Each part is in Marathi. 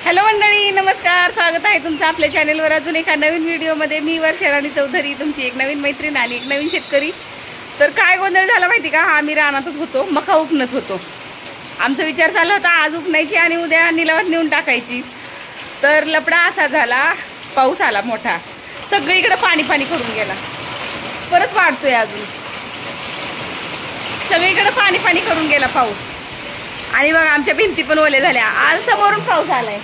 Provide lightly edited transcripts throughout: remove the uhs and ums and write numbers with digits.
हॅलो मंडळी, नमस्कार. स्वागत आहे तुमचं आपल्या चॅनेलवर अजून एका नवीन व्हिडिओमध्ये. मी वर्षा राणी चौधरी, तुमची एक नवीन मैत्रीण आली, एक नवीन शेतकरी. तर काय गोंधळ झाला माहिती का? आम्ही रानातच होतो, मका उपणत होतो. आमचा विचार झाला होता आज उपणायची आणि उद्या निलावात नेऊन टाकायची. तर लपडा असा झाला, पाऊस आला मोठा, सगळीकडे पाणी पाणी करून गेला. परत वाढतोय अजून, सगळीकडे पाणी पाणी करून गेला पाऊस. आणि बघा आमच्या भिंती पण ओल्या झाल्या. आज समोरून पाऊस आलाय,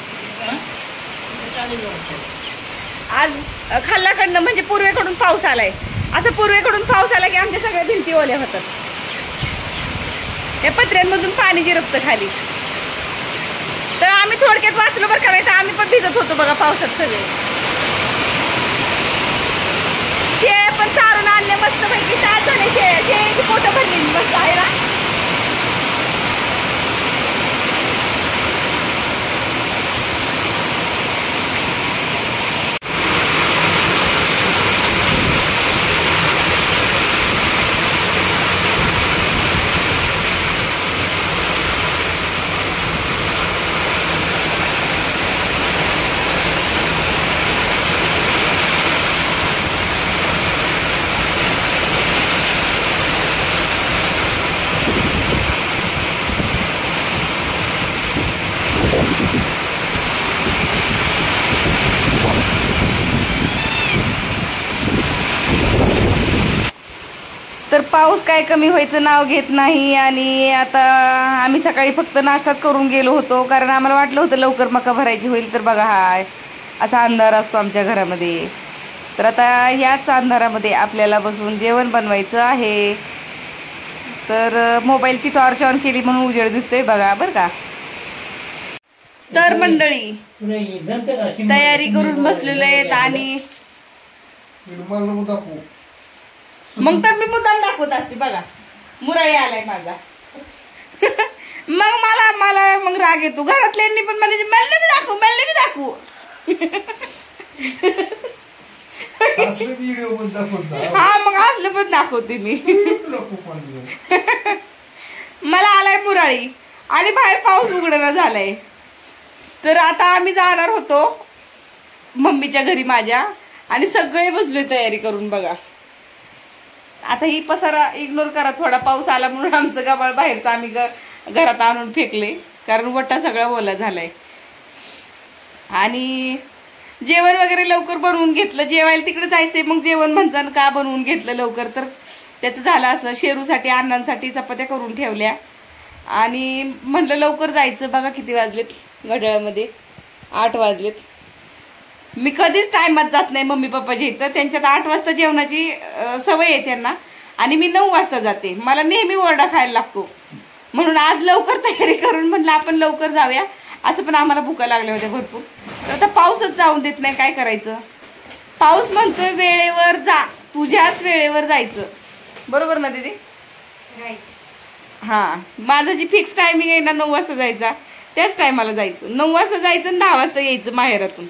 आज खाल्लाकडनं म्हणजे पूर्वेकडून पाऊस आलाय. असं पूर्वेकडून पाऊस आला की आमच्या सगळ्या भिंती ओल्या होतात. या पत्र्यांमधून पाणी जिरपतं खाली. तर आम्ही थोडक्यात वाचलो बरं करायचं. आम्ही पण भिजत होतो बघा पावसात सगळे. शेळ्या पण चारून आणले मस्त पैकी. 7 झाले शेळ्याची पोटं भरली मस्त आहे ना. तर पाऊस काय कमी व्हायचं नाव घेत नाही. आणि आता आम्ही सकाळी फक्त नाश्ताच करून गेलो होतो, कारण आम्हाला वाटलं होतं लवकर मका भरायची होईल. तर बघा हा असा अंधार असतो आमच्या घरामध्ये. तर आता ह्याच अंधारामध्ये आपल्याला बसून जेवण बनवायचं आहे. तर मोबाईलची टॉर्च ऑन केली म्हणून उजेड दिसतोय बघा बरं का. तर मंडळी तयारी करून बसलेले आहेत. आणि मग तर मी मुद्दाम दाखवत असते बघा. मुराळी आलाय माझा. मग मला मग राग येतो. घरातल्यांनी पण मला मला दाखवू. हा मग असलं पण दाखवते मी. मला आलाय मुराळी आणि बाहेर पाऊस उघडणं झालाय. तर आता आम्ही जाणार होतो मम्मीच्या घरी माझ्या, आणि सगळे बसले तयारी करून बघा. आता ही पसारा इग्नोर करा. थोडा पाऊस आला म्हणून आमचं गबाळ बाहेरचं आम्ही घरात आणून फेकले, कारण वट्टा सगळा ओला झालाय. आणि जेवण वगैरे लवकर बनवून घेतलं. जेवायला तिकडे जायचंय, मग जेवण म्हणसान का बनवून घेतलं लवकर. तर त्याचं झालं असं, शेरूसाठी अण्णांसाठी चपात्या करून ठेवल्या. आणि म्हणलं लवकर जायचं. बघा किती वाजलेत घड्याळामध्ये, 8 वाजलेत. मी कधीच टायमात जात नाही मम्मी पप्पाच्या इथं. त्यांच्यात 8 वाजता जेवणाची सवय आहे त्यांना, आणि मी 9 वाजता जाते. मला नेहमी ओरडा खायला लागतो. म्हणून आज लवकर तयारी करून म्हणलं आपण लवकर जाऊया. असं पण आम्हाला भुका लागल्या होत्या भरपूर. तर आता पाऊसच जाऊन देत नाही, काय करायचं. पाऊस म्हणतोय वेळेवर जा, तुझ्याच वेळेवर जायचं. बरोबर ना दीदी? हा, माझं जी फिक्स टायमिंग आहे ना 9 वाजता जायचा, त्याच टायमाला जायचं. 9 वाजता जायचं आणि 10 वाजता यायचं माहेरातून.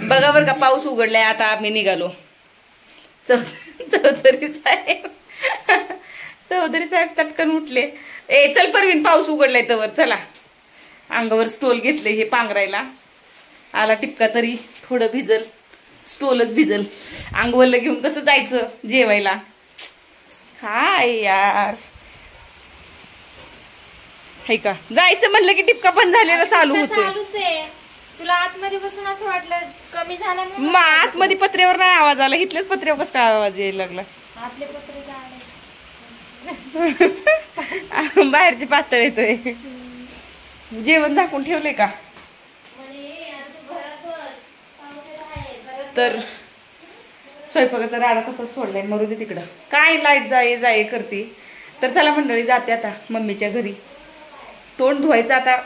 बघा बरं का पाऊस उघडलाय. आता आम्ही निघालो. चौधरी साहेब तटकन उठले. चल परवीन, पाऊस उघडलाय तवर चला. अंगावर स्टोल घेतले हे पांघरायला. आला टिपका तरी थोडं भिजल, स्टोलच भिजल. अंगवरला घेऊन कसं जायचं जेवायला. हाय यार, हाय का जायचं म्हणलं की टिपका बंद झालेला चालू होतोय. तुला आतमध्ये बसून असं वाटलं कमी झाला. मग आतमध्ये पत्र्यावर नाही आवाज आला, इथल्याच पत्र्यावर कसं काय आवाज यायला लागला. आपले पत्रे बाहेरची पातळ येतोय. जेवण झाकून ठेवले का? तर स्वयंपाकाचा राडा तसाच सोडलाय, मरू दे तिकडं. काय लाईट जाय करते. तर चला मंडळी, जाते आता मम्मीच्या घरी. तोंड धुवायचं आता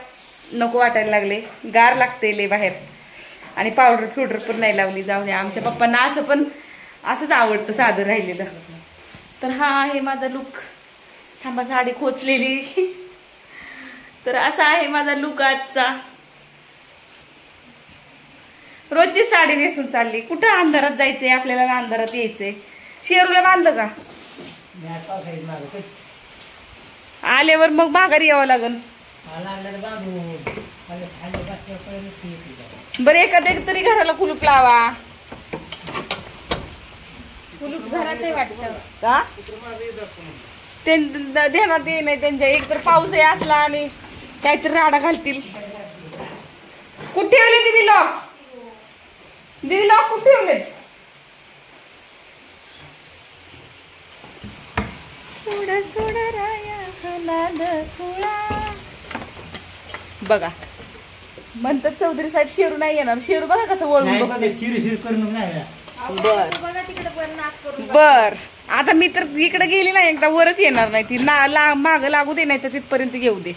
नको वाटायला लागले, गार लागते लय बाहेर. आणि पावडर पण नाही लावली. जाऊ द्या, आमच्या पप्पांना असं पण असंच आवडतं साधं राहिलेलं. तर हा आहे माझा लुक. थांबा, साडी खोचलेली. तर असा आहे माझा लुक आजचा. रोजची साडी नेसून चालली. कुठं अंधारात जायचंय आपल्याला, अंधारात यायचंय. शेरूला बांधलं का? आल्यावर मग माघारी यावं लागल. बरं एखाद्या तरी घराला कुलूप लावा. कुलूप घरातही वाटतं का ध्यानात ये नाही त्यांच्या. एक तर पाऊसही असला आणि काहीतरी राडा घालतील. कुठे ठेवले दीदी लॉक? दीदी लॉक कुठे ठेवलेत? सोडा सोडा राया नाद खुळा. बघा म्हणतात चौधरी साहेब शेरू नाही येणार. शेरू बघा कसं वळून बर. आता मी तर इकडे गेली नाही एकदा वरच येणार नाही ती. माग लागू दे नाही तर तिथपर्यंत घेऊ दे.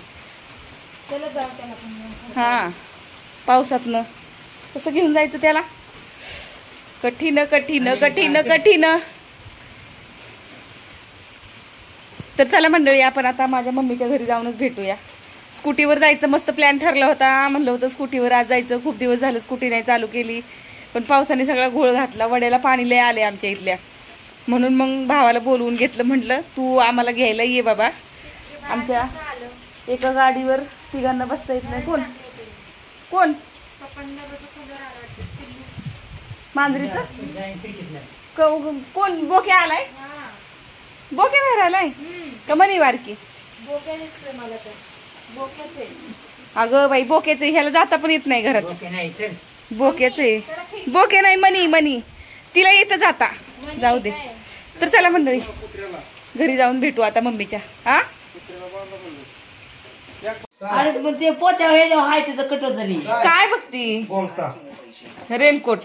हा पावसातनं कसं घेऊन जायचं त्याला? कठीण कठीण कठीण कठीण. तर चला मंडळी आपण आता माझ्या मम्मीच्या घरी जाऊनच भेटूया. स्कूटीवर जायचं मस्त प्लॅन ठरला होता. म्हणलं होतं स्कूटीवर आज जायचं. खूप दिवस झालं स्कूटी नाही चालू केली पण पावसाने सगळा घोळ घातला. वड्याला पाणी लय आले आमच्या इथल्या. म्हणून मग भावाला बोलवून घेतलं. म्हटलं तू आम्हाला घ्यायला ये बाबा. आमच्या एका गाडीवर तिघांना बसता येत नाही. कोण कोण मांजरीचं कोण बोके आलाय? बोके बाहेर आलाय का मनी वारकी? अगं बाई बोकेच ह्याला जाता पण येत नाही घरात. बोकेच बोके नाही मनी मनी तिला येतं जाता. जाऊ दे. तर चला मंडळी घरी जाऊन भेटू आता मम्मीच्या. हा अरे ते पोत्या हाय तिथं कटो झाली काय बघती? रेनकोट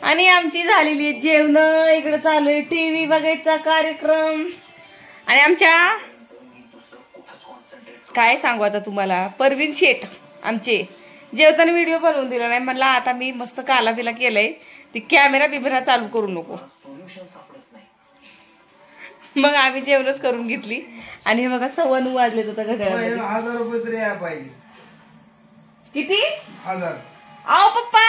आणि आमची झालेली जेवण. इकडे चालू आहे टीव्ही बघायचा कार्यक्रम. आणि आमच्या काय सांगू आता तुम्हाला परवीन शेठ आमचे जेवताना व्हिडिओ बनवून दिला नाही. म्हणला आता मी मस्त काला बिला केलंय ती कॅमेरा बिबेरा चालू करू नको. मग आम्ही जेवणच करून घेतली. आणि हे बघा 9:15 वाजले होता घड्याळामध्ये. 1000 रुपये तरी यायला पाहिजे. किती? 1000. अहो पप्पा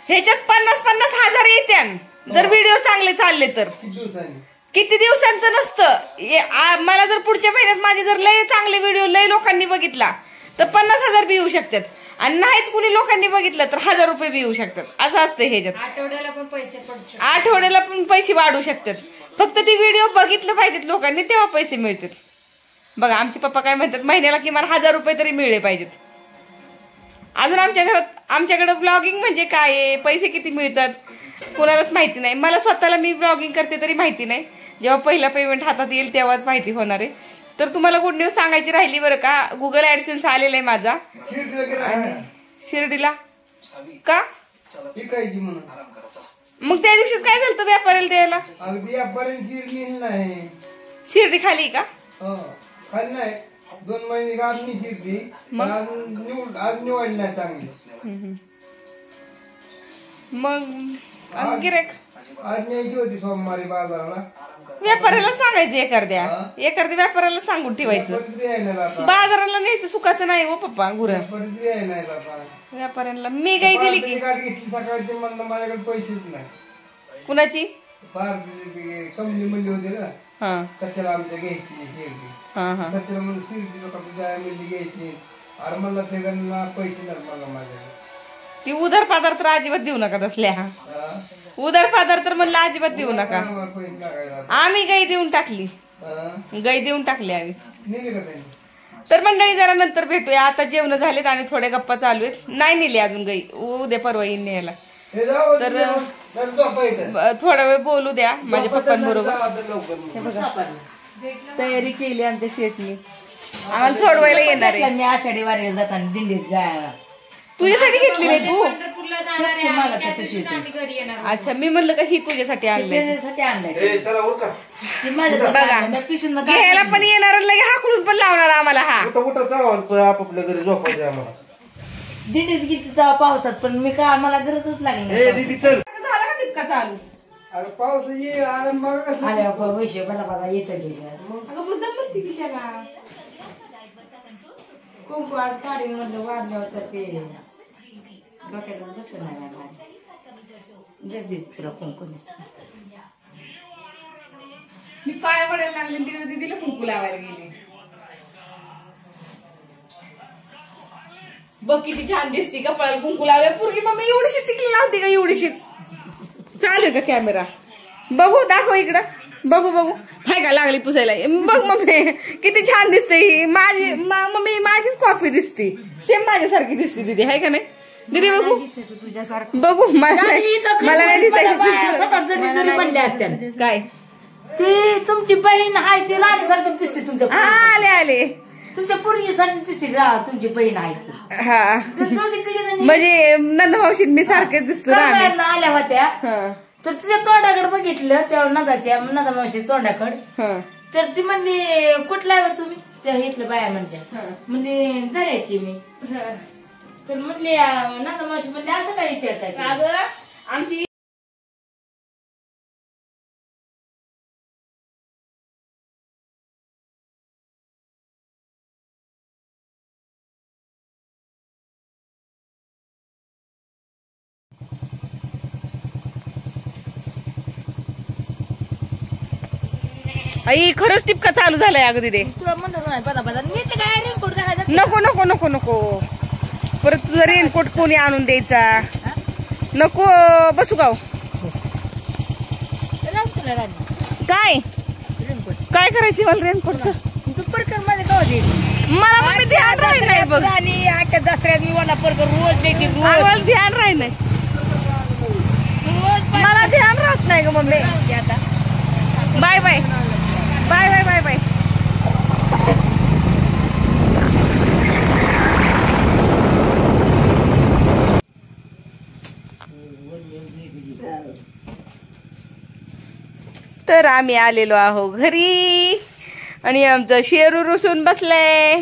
ह्याच्यात 50-50 हजार येत्यान जर व्हिडिओ चांगले चालले तर. किती दिवसांनी? किती दिवसांचं नसतं. मला जर पुढच्या महिन्यात माझे जर लय चांगले व्हिडिओ लय लोकांनी बघितला तर 50,000 बी येऊ शकतात. आणि नाहीच कुणी लोकांनी बघितलं तर 1000 रुपये बी येऊ शकतात. असं असतं ह्याच्यात. आठवड्याला पण पैसे पडतात. आठवड्याला पण पैसे वाढू शकतात. फक्त ती व्हिडिओ बघितलं पाहिजेत लोकांनी तेव्हा पैसे मिळतात. बघा आमचे पप्पा काय म्हणतात महिन्याला किमान 1000 रुपये तरी मिळले पाहिजेत. अजून आमच्या घरात आमच्याकडे ब्लॉगिंग म्हणजे काय आहे पैसे किती मिळतात कोणालाच माहिती नाही. मला स्वतःला मी ब्लॉगिंग करते तरी माहिती नाही. जेव्हा पहिला पेमेंट हातात येईल तेव्हाच माहिती होणार आहे. तर तुम्हाला गुड न्यूज सांगायची राहिली बरं का. गुगल ऍडसेन्स आलेलं आहे माझा. शिर्डीला का मग त्या दिवशीच काय झालं व्यापाऱ्याला द्यायला? शिर्डी खाली का? खाली नाही 2 महिने गाडणी शिर्डी आज निवडली नाही चांगली. मग गिरेक आज न्यायची होती सोमवारी बाजाराला. व्यापाऱ्याला सांगायचं एखाद्या व्यापाऱ्याला सांगून ठेवायचं. बाजाराला न्यायचं सुखाचं नाही हो पप्पा. गुर व्यापाऱ्यांना मी गाई दिली की गाडी घेतली सकाळची म्हणलं माझ्याकडे पैसेच नाही. कुणाची? फार कंपनी म्हणली होती ना सच्याला आमच्या घ्यायची शिर्डी. सच्याला म्हणून शिर्डी लोक म्हणली घ्यायची. अरे मला सगळ्यांना पैसे नाही मला माझ्याकडे. ती उधार पादार तर अजिबात देऊ नका तसल्या. उधार पादार तर म्हणलं अजिबात देऊ नका. आम्ही गाई देऊन टाकली. गाई देऊन टाकली आम्ही. तर मंडळी जरा नंतर भेटूया. आता जेवण झालेत आणि थोड्या गप्पा चालू आहेत. नाही नेली अजून गाई. उद्या परवा येईन न्यायला. तर थोडा वेळ बोलू द्या माझ्या पप्पांबरोबर. तयारी केली आमच्या शेटनी. आम्हाला सोडवायला येणार आहे. मी आषाढी वारीला जाताना दिंडीत जायला तुझ्यासाठी घेतली नाही तू? पंढरपूरला जाणार आहे आम्ही, त्या दिवशीच आम्ही घरी येणार आहोत. अच्छा मी म्हणलं का ही तुझ्यासाठी आणलंय. त्याच्यासाठी आणलंय. बघा घ्यायला पण येणार लगे हाकलून पण लावणार आम्हाला. हा आपापल्या घरी झोपायचं आम्हाला. दिंडीत किती जावं पावसात पण मी का आम्हाला गरजच लागली. झाला का टिपका चालू? अरे पाऊस ये आराम बघा आल्या वैश्य मला येत म्हणते की त्याला कुंकू आज काढून म्हणलं वाढल्यावर तर ते डोक्यात लक्ष नाही. तुला कुंकू दिसतं. मी पाया पडायला लागले तिकडे दिदीला कुंकू लावायला गेले. बघ किती छान दिसते कपाळाला कुंकू लावल्या पोरगी. मम्मी एवढीशी टिकली लावते का? एवढीशीच चालू आहे का कॅमेरा? बघू दाखव इकडं. बघू बघू हाय का लागली पुसायला. बघ मम्मी किती छान दिसते ही. माझी मम्मी माझीच कॉपी दिसते. सेम माझ्यासारखी दिसते दीदी, हाय का नाही दीदी? बघू बघू मला नाही दिसायचं. जरी म्हणले असत्या काय ती तुमची बहीण आहे ती राणीसारखी दिसते. तुमच्या आले आले तुमच्या पोरगीसारखी दिसते. तुमची बहीण आहे ती. हा म्हणजे नंदमावशी मी सारखेच दिसतो. आल्या होत्या तर तुझ्या तोंडाकडे बघितलं तेव्हा नंदामावशी तोंडाकडे. तर ती म्हणली कुठला आहे तुम्ही? त्या इथलं बाया म्हणजे धरायची मी. तर म्हणले नंदामावशी म्हणले असं काय विचारताय? आमची आई खरंच टिपका चालू झालाय अगं तिथे. तुला म्हणत नाही पदा काय रेनकोट घालायचा? नको नको नको नको परत तुझा रेनकोट कोणी आणून द्यायचा? नको बसू गाव. काय काय करायची मला रेनकोटचं? तू परकर मध्ये का होती? मला मम्मी ध्यान राहील नाही बघ. आणि आजच्या दसऱ्यात मी मला परकर रोज द्यायची. मला ध्यान राहील नाही. मला ध्यान राहत नाही ग मम्मी. आता bye bye bye bye bye bye. तर आम्ही आलेलो आहो घरी आणि आमचं शेरू रुसून बसलंय.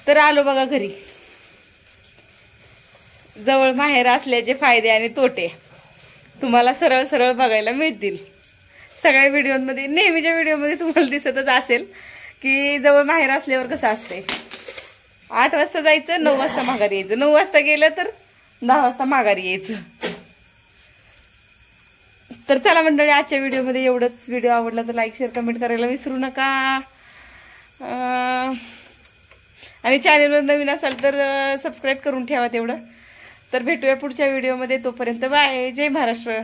तर आलो बघा घरी. जवळ माहेर असल्याचे फायदे आणि तोटे तुम्हाला सरळ सरळ बघायला मिळतील. सगळ्या व्हिडिओमध्ये नेहमीच्या व्हिडिओमध्ये तुम्हाला दिसतच असेल की जवळ माहेर असल्यावर कसं असते. 8 वाजता जायचं, 9 वाजता माघारी यायचं. 9 वाजता गेलं तर 10 वाजता माघारी यायचं. तर चला मंडळी, आजच्या व्हिडिओमध्ये एवढंच. व्हिडिओ आवडला तर लाईक शेअर कमेंट करायला विसरू नका. आणि चॅनलवर नवीन असाल तर सबस्क्राईब करून ठेवा तेवढं. तर भेटूया पुढच्या व्हिडिओमध्ये. तोपर्यंत बाय. जय महाराष्ट्र.